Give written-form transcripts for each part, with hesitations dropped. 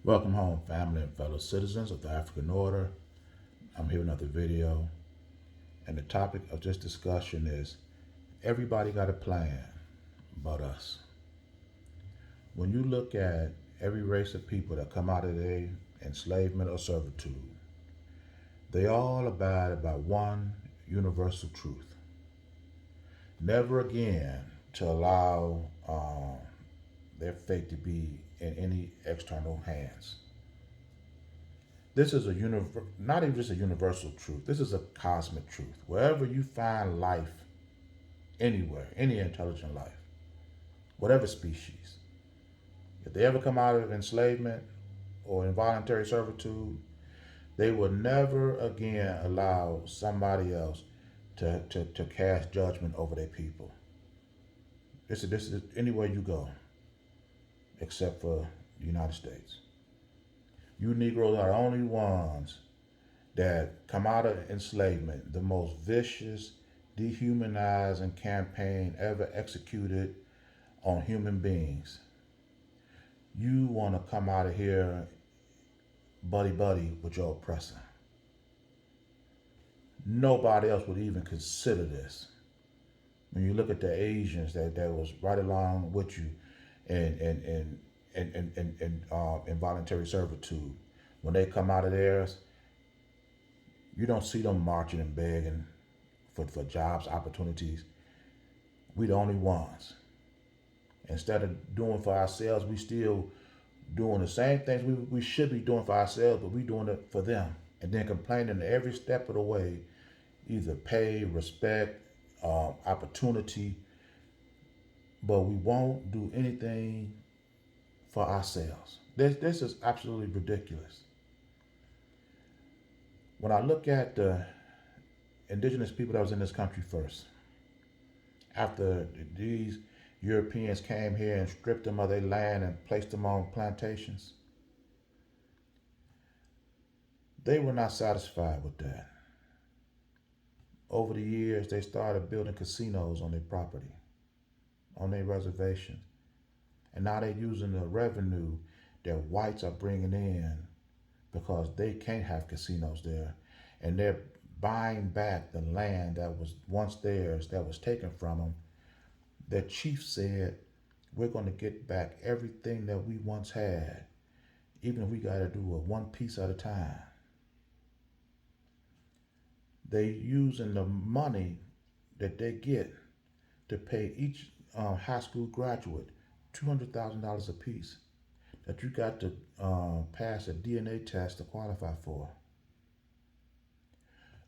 Welcome home, family and fellow citizens of the African Order. I'm here with another video, and the topic of this discussion is everybody got a plan but us. When you look at every race of people that come out of their enslavement or servitude, they all abide by one universal truth: never again to allow their fate to be in any external hands. This is not even just a universal truth. This is a cosmic truth. Wherever you find life, anywhere, any intelligent life, whatever species, if they ever come out of enslavement or involuntary servitude, they will never again allow somebody else to cast judgment over their people. This is anywhere you go, except for the United States. You Negroes are the only ones that come out of enslavement, the most vicious, dehumanizing campaign ever executed on human beings. You want to come out of here buddy buddy with your oppressor. Nobody else would even consider this. When you look at the Asians that was right along with you in involuntary servitude, when they come out of theirs, you don't see them marching and begging for jobs, opportunities. We the only ones. Instead of doing for ourselves, we still doing the same things we should be doing for ourselves, but we doing it for them. And then complaining every step of the way, either pay, respect, opportunity, but we won't do anything for ourselves. This is absolutely ridiculous. When I look at the indigenous people that was in this country first, after these Europeans came here and stripped them of their land and placed them on plantations, they were not satisfied with that. Over the years, they started building casinos on their property, on their reservations. And now they're using the revenue that whites are bringing in because they can't have casinos there. And they're buying back the land that was once theirs, that was taken from them. The chief said, we're going to get back everything that we once had, even if we got to do it one piece at a time. They using the money that they get to pay each high school graduate $200,000 a piece that you got to pass a DNA test to qualify for.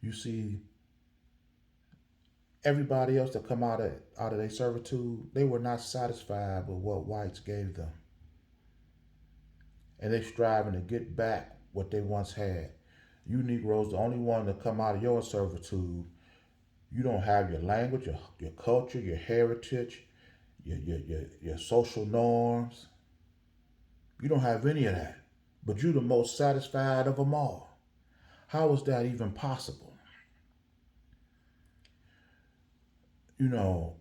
You see, everybody else that come out of their servitude, they were not satisfied with what whites gave them, and they striving to get back what they once had. You Negroes, the only one to come out of your servitude. You don't have your language, your culture, your heritage, your social norms. You don't have any of that. But you're the most satisfied of them all. How is that even possible? You know,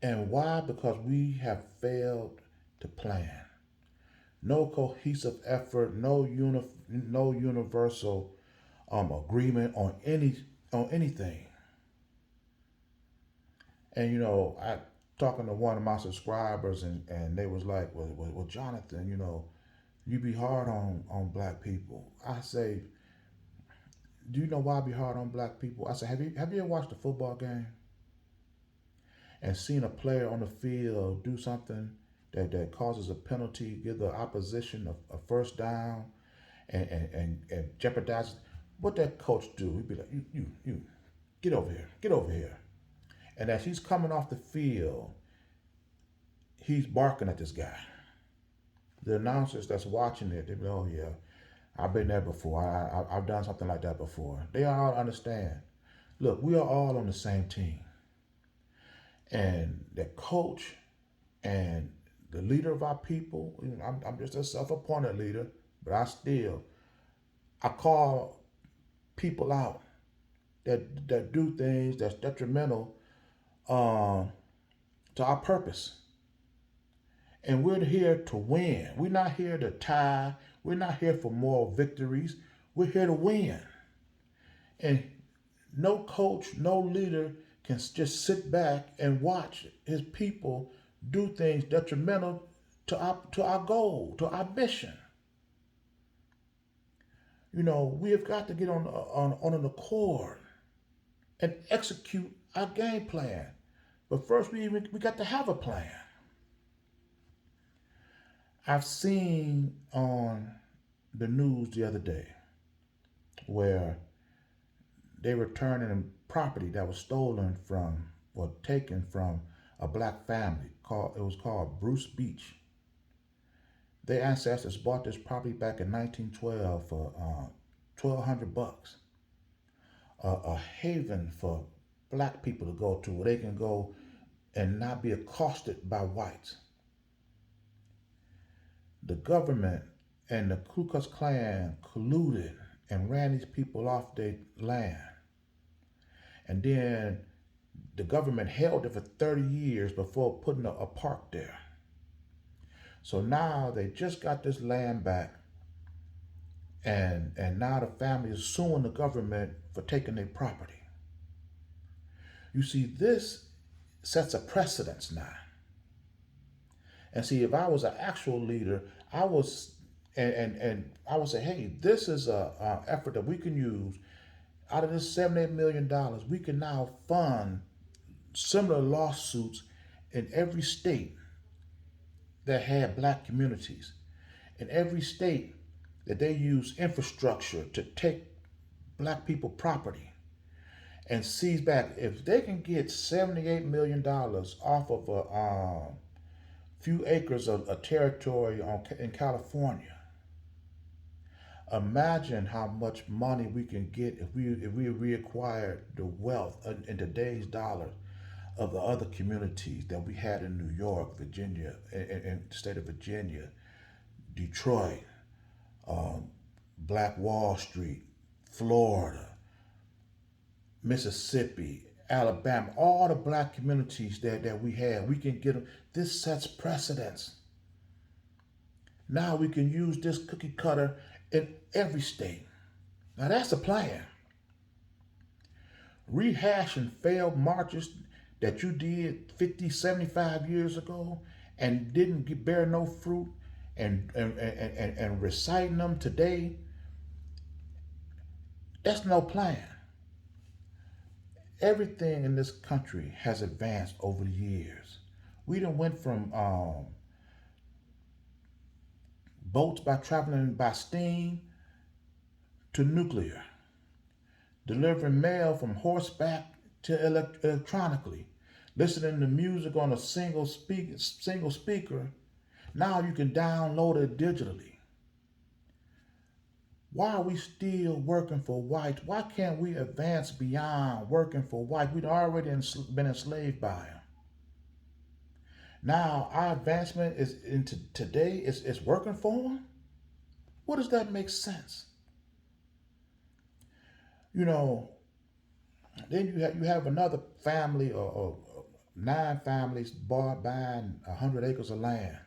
and why? Because we have failed to plan. No cohesive effort, no universal agreement on anything. And I talking to one of my subscribers, and they was like, well, Jonathan, you be hard on black people. I say, do you know why I be hard on black people? I say, have you ever watched a football game and seen a player on the field do something that causes a penalty, give the opposition a first down, and jeopardizes what that coach do? He'd be like, you, get over here. And as he's coming off the field, he's barking at this guy. The announcers that's watching it, they be like, oh yeah, I've been there before. I've done something like that before. They all understand. Look, we are all on the same team. And the coach and the leader of our people, I'm just a self-appointed leader, but I call people out that do things that's detrimental to our purpose. And we're here to win. We're not here to tie. We're not here for moral victories. We're here to win. And no coach, no leader can just sit back and watch his people do things detrimental to our goal, to our mission. We have got to get on an accord and execute our game plan. But first, we got to have a plan. I've seen on the news the other day where they were returning property that was stolen from or taken from a black family. It was called Bruce Beach. Their ancestors bought this property back in 1912 for $1,200. A haven for black people to go to where they can go and not be accosted by whites. The government and the Ku Klux Klan colluded and ran these people off their land. And then the government held it for 30 years before putting a park there. So now they just got this land back, and now the family is suing the government for taking their property. You see, this sets a precedence now. And see, if I was an actual leader, I was, and I would say, hey, this is a effort that we can use. Out of this $78 million, we can now fund similar lawsuits in every state that had black communities, in every state that they use infrastructure to take black people property and seize back. If they can get $78 million off of a few acres of a territory in California, imagine how much money we can get if we reacquired the wealth in today's dollar of the other communities that we had in New York, Virginia, in the state of Virginia, Detroit, Black Wall Street, Florida, Mississippi, Alabama, all the black communities that we have. We can get them. This sets precedence. Now we can use this cookie cutter in every state. Now that's the plan. Rehashing failed marches that you did 50, 75 years ago and didn't bear no fruit, and reciting them today, that's no plan. Everything in this country has advanced over the years. We done went from boats by traveling by steam to nuclear, delivering mail from horseback to electronically, listening to music on a single speaker. Now you can download it digitally. Why are we still working for whites? Why can't we advance beyond working for whites? We'd already been enslaved by them. Now our advancement is into today is working for them. What does that make sense? Then you have another family or 9 families buying 100 acres of land.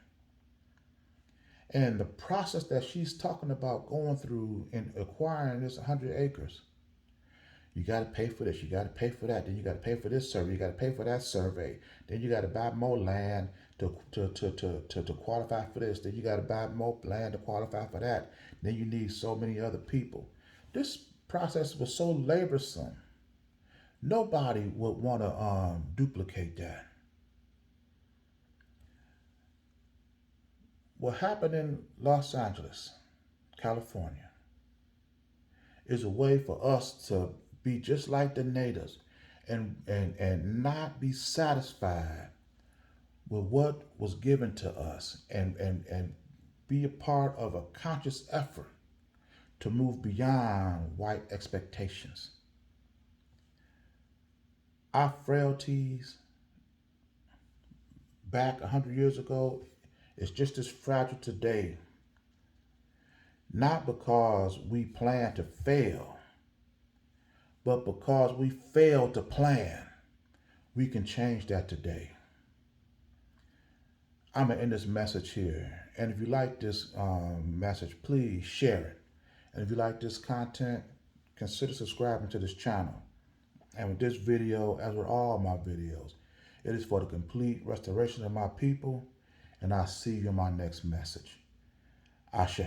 And the process that she's talking about going through in acquiring this 100 acres, you got to pay for this, you got to pay for that, then you got to pay for this survey, you got to pay for that survey, then you got to buy more land to qualify for this, then you got to buy more land to qualify for that, then you need so many other people. This process was so laborsome. Nobody would want to duplicate that. What happened in Los Angeles, California, is a way for us to be just like the natives and not be satisfied with what was given to us and be a part of a conscious effort to move beyond white expectations. Our frailties back 100 years ago is just as fragile today, not because we plan to fail, but because we failed to plan. We can change that today. I'm going to end this message here. And if you like this message, please share it. And if you like this content, consider subscribing to this channel. And with this video, as with all my videos, it is for the complete restoration of my people. And I'll see you in my next message. Ashe.